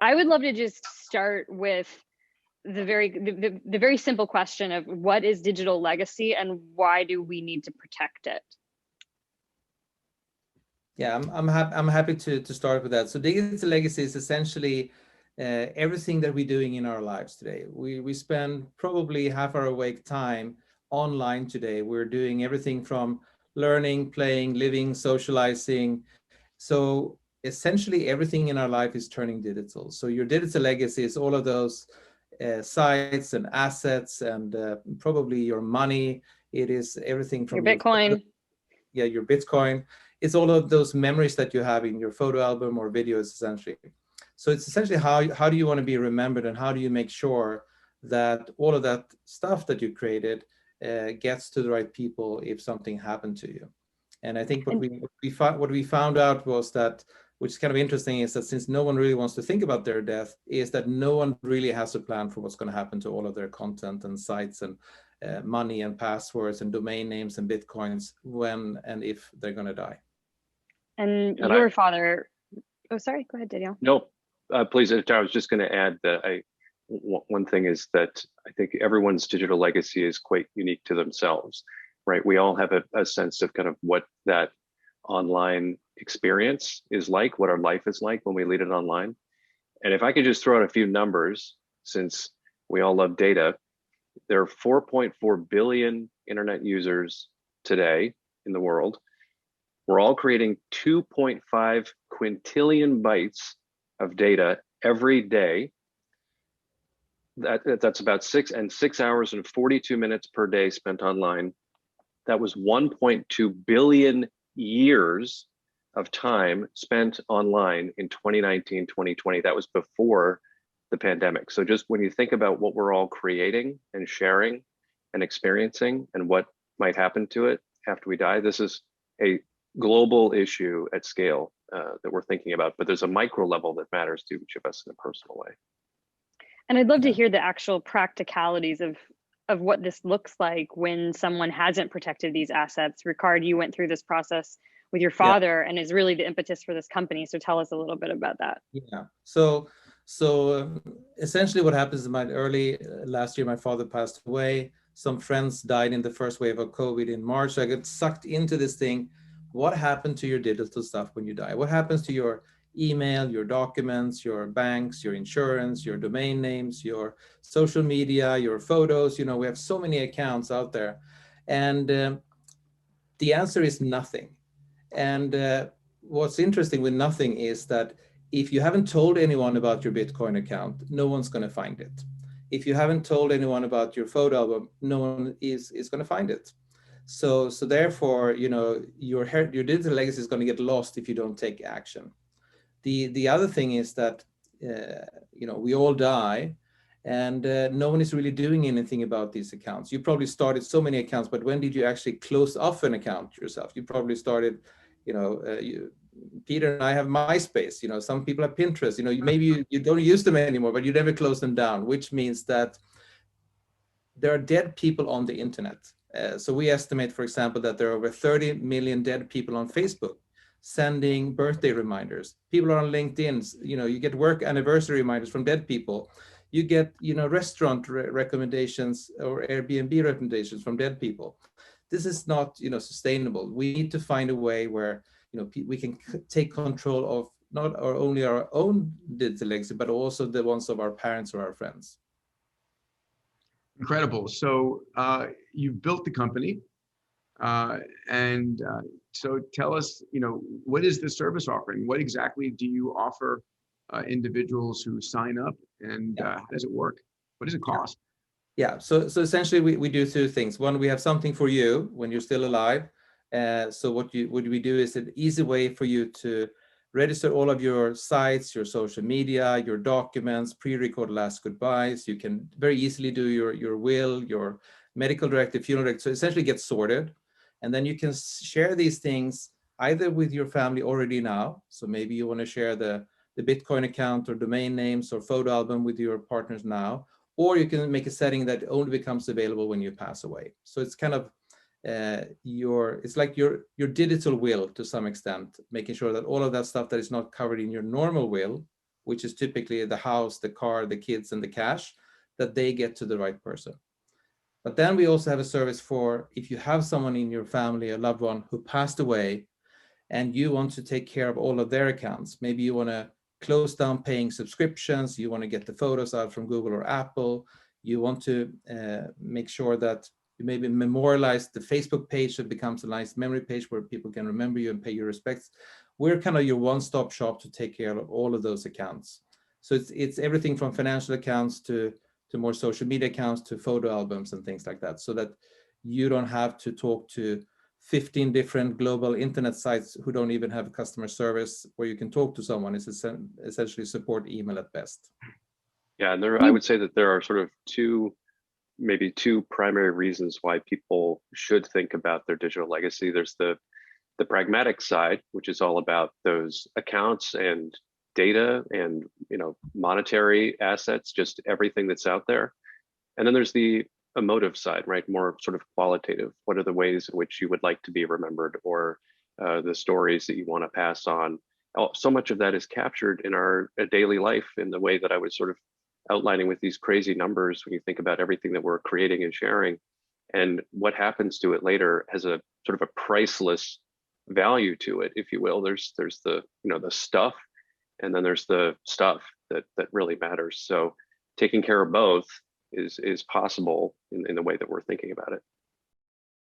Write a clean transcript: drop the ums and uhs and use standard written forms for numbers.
I would love to just start with the very simple question of what is digital legacy and why do we need to protect it? Yeah, I'm happy to start with that. So digital legacy is essentially everything that we're doing in our lives today. We spend probably half our awake time online today. We're doing everything from learning, playing, living, socializing. So essentially everything in our life is turning digital. So your digital legacy is all of those sites and assets and probably your money. It is everything Your from your Bitcoin. yeah, your Bitcoin. It's all of those memories that you have in your photo album or videos, essentially. So it's essentially how do you want to be remembered, and how do you make sure that all of that stuff that you created gets to the right people if something happened to you. And I think And what we found out was that, which is kind of interesting, is that since no one really wants to think about their death, is that no one really has a plan for what's going to happen to all of their content and sites and money and passwords and domain names and Bitcoins when and if they're going to die. and And I, your father, oh, sorry, go ahead, Daniel. no, please, I was just going to add that one thing is that I think everyone's digital legacy is quite unique to themselves, right? We all have a sense of kind of what that online experience is like, what our life is like when we lead it online. And if I could just throw out a few numbers, since we all love data, there are 4.4 billion internet users today in the world. We're all creating 2.5 quintillion bytes of data every day. That's about 6 hours and 42 minutes per day spent online. That was 1.2 billion years of time spent online in 2019, 2020. That was before the pandemic. So just when you think about what we're all creating and sharing and experiencing and what might happen to it after we die, this is a global issue at scale that we're thinking about, but there's a micro level that matters to each of us in a personal way. And I'd love to hear the actual practicalities of what this looks like when someone hasn't protected these assets. Ricard, you went through this process with your father and is really the impetus for this company. So tell us a little bit about that. Yeah. So essentially what happens in my early last year, my father passed away. Some friends died in the first wave of COVID in March. So I got sucked into this thing. What happened to your digital stuff when you die? What happens to your email, your documents, your banks, your insurance, your domain names, your social media, your photos? You know, we have so many accounts out there. And the answer is nothing. And what's interesting with nothing is that if you haven't told anyone about your Bitcoin account, no one's going to find it. If you haven't told anyone about your photo album, no one is going to find it. So therefore, you know, your digital legacy is going to get lost if you don't take action. The other thing is that you know, we all die, and no one is really doing anything about these accounts. You probably started so many accounts, but when did you actually close off an account yourself? You probably started, you know, Peter and I have MySpace, you know, some people have Pinterest, you know, maybe you don't use them anymore, but you never close them down, which means that there are dead people on the internet. So we estimate, for example, that there are over 30 million dead people on Facebook sending birthday reminders. People are on LinkedIn, you know, you get work anniversary reminders from dead people. You get, you know, restaurant recommendations or Airbnb recommendations from dead people. This is not, you know, sustainable. We need to find a way where, you know, we can take control of not only our own digital legacy, but also the ones of our parents or our friends. Incredible. So you've built the company, and so tell us, you know, what is the service offering? What exactly do you offer individuals who sign up, and how does it work? What does it cost? Yeah, so essentially we do two things. One, we have something for you when you're still alive. So what we do is an easy way for you to register all of your sites, your social media, your documents, pre-record last goodbyes. You can very easily do your will, your medical directive, funeral directive, so essentially get sorted. And then you can share these things either with your family already now. So maybe you want to share the Bitcoin account or domain names or photo album with your partners now, or you can make a setting that only becomes available when you pass away. So it's kind of it's like your digital will to some extent, making sure that all of that stuff that is not covered in your normal will which is typically the house, the car, the kids, and the cash, that they get to the right person. But then we also have a service for if you have someone in your family, a loved one who passed away, and you want to take care of all of their accounts. Maybe you want to close down paying subscriptions, you want to get the photos out from Google or Apple, you want to make sure that you maybe memorialize the Facebook page so it becomes a nice memory page where people can remember you and pay your respects. We're kind of your one-stop shop to take care of all of those accounts. So it's everything from financial accounts to more social media accounts to photo albums and things like that, so that you don't have to talk to 15 different global internet sites who don't even have customer service where you can talk to someone. It's essentially support email at best. Yeah, and I would say that there are sort of maybe two primary reasons why people should think about their digital legacy. There's the pragmatic side, which is all about those accounts and data and monetary assets, just everything that's out there. And then there's the emotive side, right? More sort of qualitative. What are the ways in which you would like to be remembered, or the stories that you want to pass on? So much of that is captured in our daily life in the way that I was sort of outlining with these crazy numbers when you think about everything that we're creating and sharing, and what happens to it later has a sort of a priceless value to it, if you will. There's the the stuff, and then there's the stuff that really matters. So taking care of both is possible in the way that we're thinking about it.